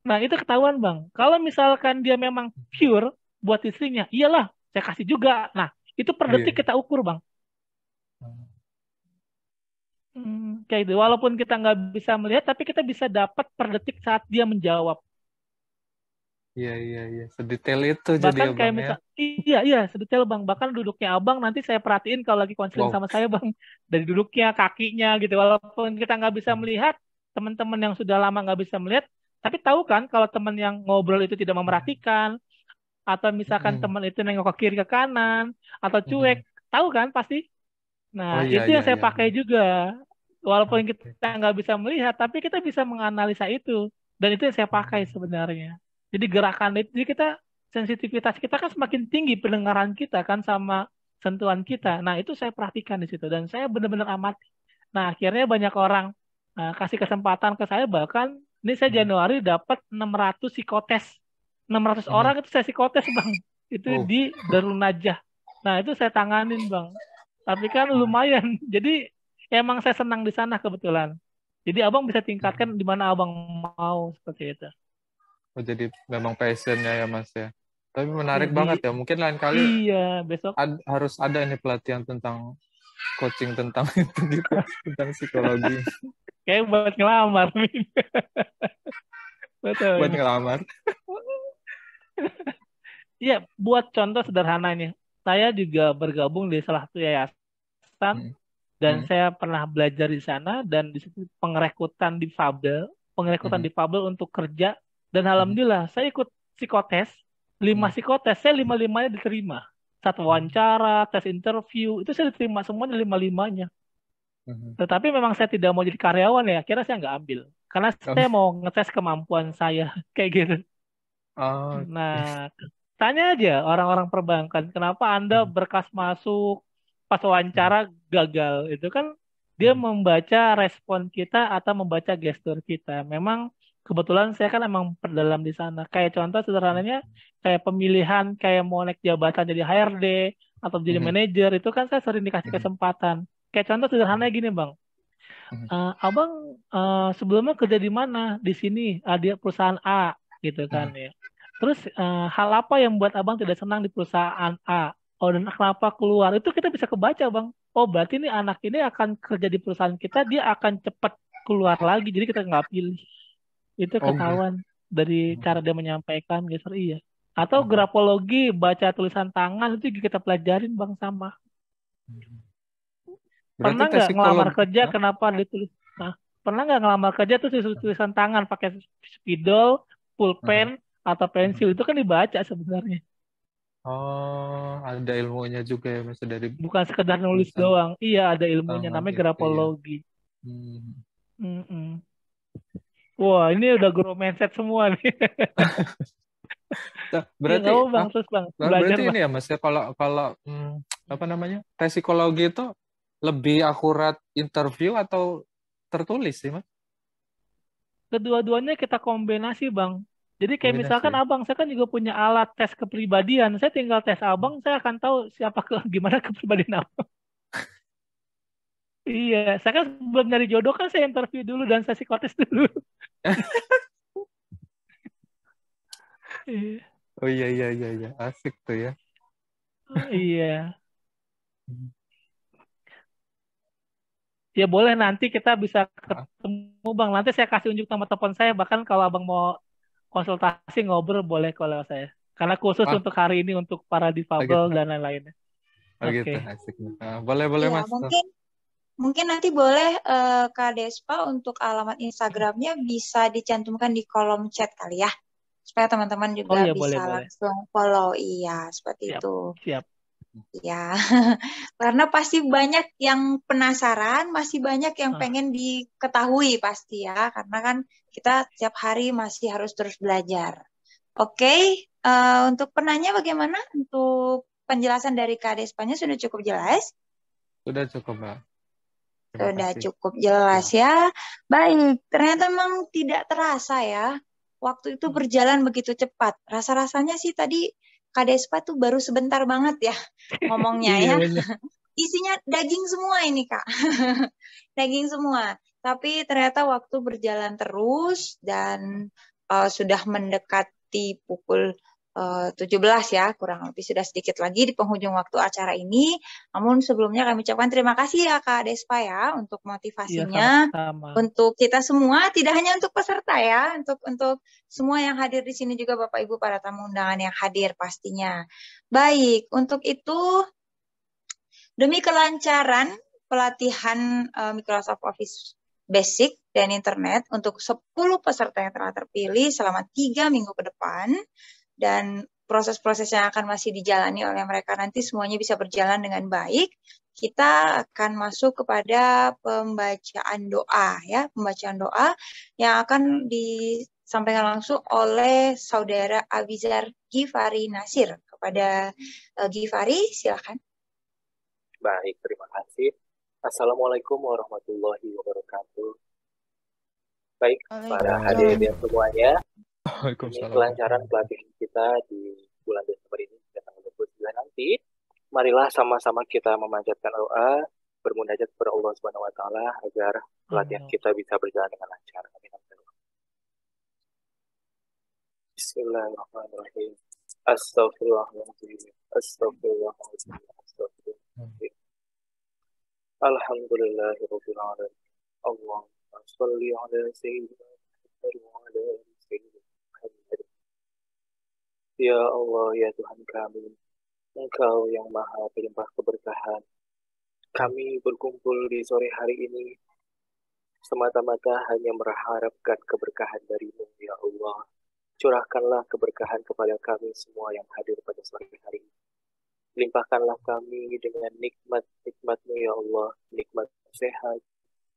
Nah, itu ketahuan, Bang. Kalau misalkan dia memang pure buat istrinya, iyalah, saya kasih juga. Nah, itu per detik kita ukur, Bang. Kayak gitu. Walaupun kita nggak bisa melihat, tapi kita bisa dapat per detik saat dia menjawab. Iya. Sedetail itu jadi Bahkan kayak Abang misal, iya, sedetail, Bang. Bahkan duduknya Abang nanti saya perhatiin kalau lagi konseling sama saya, Bang. Dari duduknya, kakinya gitu. Walaupun kita nggak bisa melihat, teman-teman yang sudah lama nggak bisa melihat, tapi tahu kan kalau teman yang ngobrol itu tidak memerhatikan, atau misalkan teman itu nengok ke kiri ke kanan, atau cuek, tahu kan pasti? Nah, itu yang saya pakai juga. Walaupun kita nggak bisa melihat, tapi kita bisa menganalisa itu. Dan itu yang saya pakai sebenarnya. Jadi gerakan itu, jadi kita, sensitivitas kita kan semakin tinggi pendengaran kita kan sama sentuhan kita. Nah, itu saya perhatikan di situ. Dan saya benar-benar amati. Nah, akhirnya banyak orang kasih kesempatan ke saya. Bahkan, ini saya Januari dapat 600 psikotes. 600 orang itu saya psikotes, Bang. Itu di Darul Najah. Nah, itu saya tanganin, Bang. Tapi kan lumayan. Jadi emang saya senang di sana kebetulan. Jadi Abang bisa tingkatkan di mana Abang mau seperti itu. Oh, jadi memang passionnya ya Mas ya. Tapi menarik banget ya. Mungkin lain kali besok harus ada ini pelatihan tentang coaching tentang itu gitu, tentang psikologi. Kayak buat ngelamar. Betul. Buat ngelamar. Iya, buat contoh sederhana ini. Saya juga bergabung di salah satu yayasan dan saya pernah belajar di sana dan di situ pengrekrutan difabel untuk kerja. Dan alhamdulillah saya ikut psikotes, 5 psikotes, saya 5-5-nya diterima. 1 wawancara, tes interview, itu saya diterima semuanya 5-5-nya. Tetapi memang saya tidak mau jadi karyawan ya, akhirnya saya nggak ambil. Karena saya mau ngetes kemampuan saya, kayak gitu. Nah, tanya aja orang-orang perbankan, kenapa Anda berkas masuk, pas wawancara gagal? Itu kan dia membaca respon kita atau membaca gestur kita. Memang kebetulan saya kan emang perdalam di sana. Kayak contoh sederhananya, kayak pemilihan, kayak mau naik jabatan jadi HRD atau jadi manajer, itu kan saya sering dikasih kesempatan. Kayak contoh sederhananya gini, Bang. Abang sebelumnya kerja di mana? Di sini, di perusahaan A, gitu kan ya. Terus hal apa yang membuat Abang tidak senang di perusahaan A? Oh, dan kenapa keluar? Itu kita bisa kebaca, Bang. Oh, berarti ini anak ini akan kerja di perusahaan kita, dia akan cepat keluar lagi. Jadi kita nggak pilih. Itu ketahuan dari cara dia menyampaikan, geser iya. Atau grafologi, baca tulisan tangan, itu juga kita pelajarin, Bang, sama. Pernah nggak ngelamar kerja, kenapa ditulis? Nah, pernah nggak ngelamar kerja tuh tulisan tangan pakai spidol, pulpen, atau pensil, itu kan dibaca sebenarnya. Oh, ada ilmunya juga ya Mas dari. Bukan sekedar nulis doang. Iya, ada ilmunya, namanya grafologi. Wah, ini udah grow mindset semua nih. Berarti ya, Bang, terus Bang, belajar, berarti ini ya Mas ya, kalau apa namanya, tes psikologi itu lebih akurat interview atau tertulis sih Mas? Kedua-duanya kita kombinasi, Bang. Jadi kayak misalkan Abang, saya kan juga punya alat tes kepribadian. Saya tinggal tes Abang, saya akan tahu gimana kepribadian Abang. Iya, saya kan sebelum nyari jodoh kan saya interview dulu dan saya psikotes dulu. Iya. Oh iya, asik tuh ya. Iya. Ya boleh nanti kita bisa ketemu Bang. Nanti saya kasih unjuk nomor telepon saya. Bahkan kalau Abang mau konsultasi ngobrol boleh kalau saya. Karena khusus Wah, untuk hari ini untuk para difabel gitu. dan lain-lainnya. Gitu, Oke. asik. Boleh Iya, Mas. mungkin nanti boleh Kak Despa untuk alamat Instagramnya bisa dicantumkan di kolom chat kali ya, supaya teman-teman Oh juga iya bisa boleh. langsung follow. Iya, seperti Siap. itu. Siap. Ya, karena pasti banyak yang penasaran, masih banyak yang Ah, pengen diketahui pasti ya, karena kan kita tiap hari masih harus terus belajar. Oke, untuk penanya bagaimana? Untuk penjelasan dari Kak Despanya sudah cukup jelas? Sudah cukup, Mbak. Terima Sudah kasih. cukup jelas ya. Baik, ternyata memang tidak terasa ya. Waktu itu berjalan begitu cepat. Rasa-rasanya sih tadi Kak Despa tuh baru sebentar banget ya ngomongnya Iya ya. benar. Isinya daging semua ini Kak. Daging semua. Tapi ternyata waktu berjalan terus dan sudah mendekati pukul 17 ya, kurang lebih sudah sedikit lagi di penghujung waktu acara ini. Namun sebelumnya kami ucapkan terima kasih ya Kak Despa ya untuk Iya motivasinya sama-sama. untuk kita semua, tidak hanya untuk peserta ya, untuk semua yang hadir di sini juga Bapak Ibu para tamu undangan yang hadir pastinya. Baik, untuk itu demi kelancaran pelatihan Microsoft Office Basic dan Internet untuk 10 peserta yang telah terpilih selama 3 minggu ke depan, dan proses-proses yang akan masih dijalani oleh mereka nanti semuanya bisa berjalan dengan baik, kita akan masuk kepada pembacaan doa ya, pembacaan doa yang akan disampaikan langsung oleh Saudara Abizar Ghifari Nasir. Kepada Ghifari, silakan. Baik, terima kasih. Assalamualaikum warahmatullahi wabarakatuh. Baik, para hadirin semuanya, ini Waalaikumsalam. kelancaran pelatihan kita di bulan Desember ini, tanggal 29 nanti. Marilah sama-sama kita memanjatkan doa, bermunajat kepada Allah Subhanahu wa taala agar pelatihan kita bisa berjalan dengan lancar. Amin. Bismillahirrahmanirrahim. Astaghfirullahaladzim. Astaghfirullahaladzim. Astaghfirullahaladzim. Alhamdulillahirabbil alamin. Allahumma shalli ala sayyidina Muhammad wa ala ali sayyidina Muhammad. Ya Allah, ya Tuhan kami, Engkau yang Maha Pelimpah keberkahan. Kami berkumpul di sore hari ini semata-mata hanya mengharapkan keberkahan dari-Mu, ya Allah. Curahkanlah keberkahan kepada kami semua yang hadir pada sore hari ini. Limpahkanlah kami dengan nikmat-nikmat-Mu, ya Allah, nikmat sehat,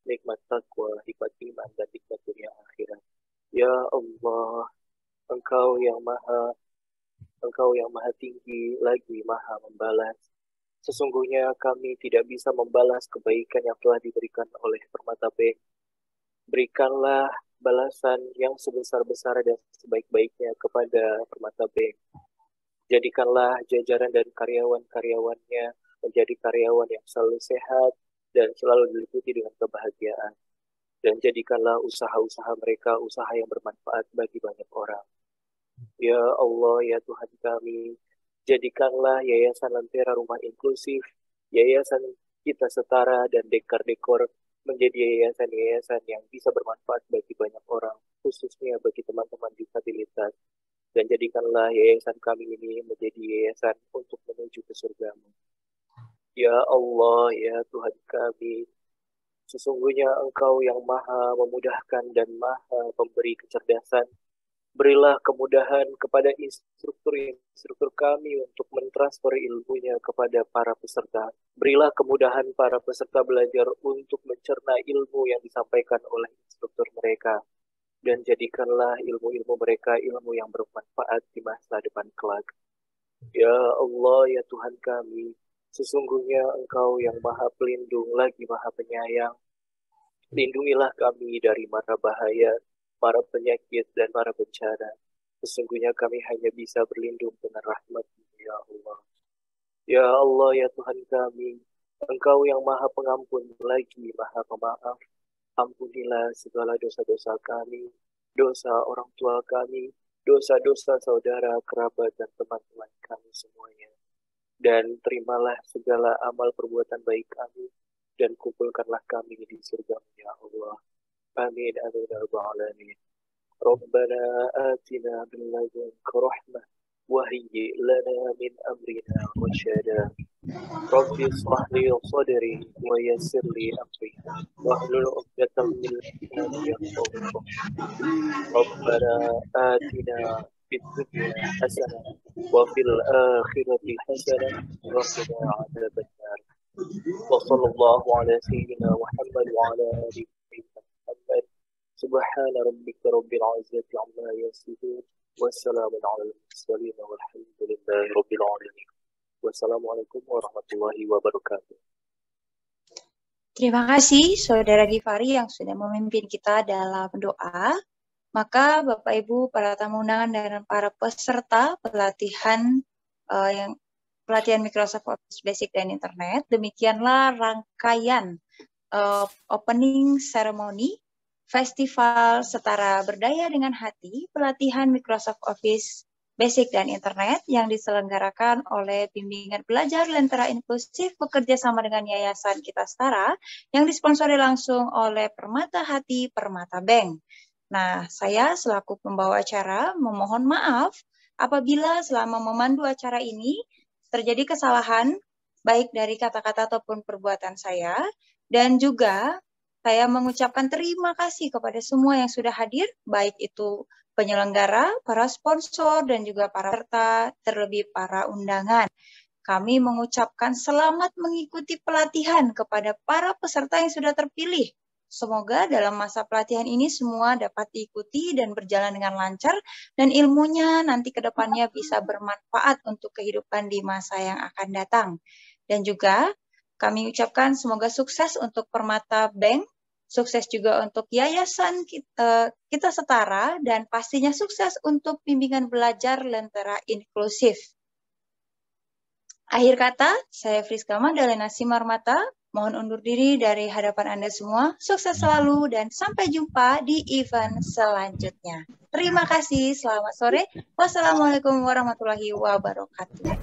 nikmat takwa, nikmat iman, dan nikmat dunia akhirat. Ya Allah, Engkau yang maha tinggi, lagi maha membalas. Sesungguhnya kami tidak bisa membalas kebaikan yang telah diberikan oleh Permata Bank. Berikanlah balasan yang sebesar-besar dan sebaik-baiknya kepada Permata Bank. Jadikanlah jajaran dan karyawan-karyawannya menjadi karyawan yang selalu sehat dan selalu diliputi dengan kebahagiaan. Dan jadikanlah usaha-usaha mereka usaha yang bermanfaat bagi banyak orang. Ya Allah, ya Tuhan kami, jadikanlah Yayasan Lentera Rumah Inklusif, Yayasan Kita Setara, dan Dekar-Dekor menjadi yayasan-yayasan yang bisa bermanfaat bagi banyak orang, khususnya bagi teman-teman disabilitas. Dan jadikanlah yayasan kami ini menjadi yayasan untuk menuju ke surga-Mu. Ya Allah, ya Tuhan kami, sesungguhnya Engkau yang maha memudahkan dan maha memberi kecerdasan. Berilah kemudahan kepada instruktur kami untuk mentransfer ilmunya kepada para peserta. Berilah kemudahan para peserta belajar untuk mencerna ilmu yang disampaikan oleh instruktur mereka. Dan jadikanlah ilmu-ilmu mereka ilmu yang bermanfaat di masa depan kelak. Ya Allah, ya Tuhan kami, sesungguhnya Engkau yang maha pelindung lagi maha penyayang. Lindungilah kami dari mara bahaya, mara penyakit, dan mara bencana. Sesungguhnya kami hanya bisa berlindung dengan rahmat-Mu, ya Allah. Ya Allah, ya Tuhan kami, Engkau yang maha pengampun lagi maha pemaaf. Ampunilah segala dosa-dosa kami, dosa orang tua kami, dosa-dosa saudara, kerabat, dan teman-teman kami semuanya. Dan terimalah segala amal perbuatan baik kami, dan kumpulkanlah kami di surga-Mu ya Allah. Amin, amin, ya rabbal alamin. Rabbana atina min ladunka rahmah, wa hayyi lana min amrina rasyada. Rabbi ishrah li sadri wa yassir li amri wahlul 'uqdatam min lisani yafqahu qawli. Rabbana atina fid dunya hasanah wa fil akhirati hasanah wa qina adzabannar. Wa sallallahu ala sayyidina Muhammad wa ala alihi Muhammad. Subhana rabbika rabbil izzati amma yasifun wa salamun alal mursalin walhamdulillahi rabbil alamin. Wassalamualaikum warahmatullahi wabarakatuh. Terima kasih Saudara Gifari yang sudah memimpin kita dalam doa. Maka Bapak Ibu para tamu undangan dan para peserta pelatihan Microsoft Office Basic dan Internet, demikianlah rangkaian opening ceremony Festival Setara Berdaya dengan Hati pelatihan Microsoft Office Basic dan Internet yang diselenggarakan oleh Bimbingan Belajar Lentera Inklusif bekerja sama dengan Yayasan Kita Setara yang disponsori langsung oleh Permata Hati Permata Bank. Nah, saya selaku pembawa acara memohon maaf apabila selama memandu acara ini terjadi kesalahan baik dari kata-kata ataupun perbuatan saya, dan juga saya mengucapkan terima kasih kepada semua yang sudah hadir, baik itu penyelenggara, para sponsor, dan juga para peserta, terlebih para undangan. Kami mengucapkan selamat mengikuti pelatihan kepada para peserta yang sudah terpilih. Semoga dalam masa pelatihan ini semua dapat diikuti dan berjalan dengan lancar, dan ilmunya nanti ke depannya bisa bermanfaat untuk kehidupan di masa yang akan datang. Dan juga kami ucapkan semoga sukses untuk Permata Bank, sukses juga untuk Yayasan Kita Setara, dan pastinya sukses untuk Bimbingan Belajar Lentera Inklusif. Akhir kata, saya Friska Magdalena Simarmata, mohon undur diri dari hadapan Anda semua. Sukses selalu dan sampai jumpa di event selanjutnya. Terima kasih, selamat sore. Wassalamualaikum warahmatullahi wabarakatuh.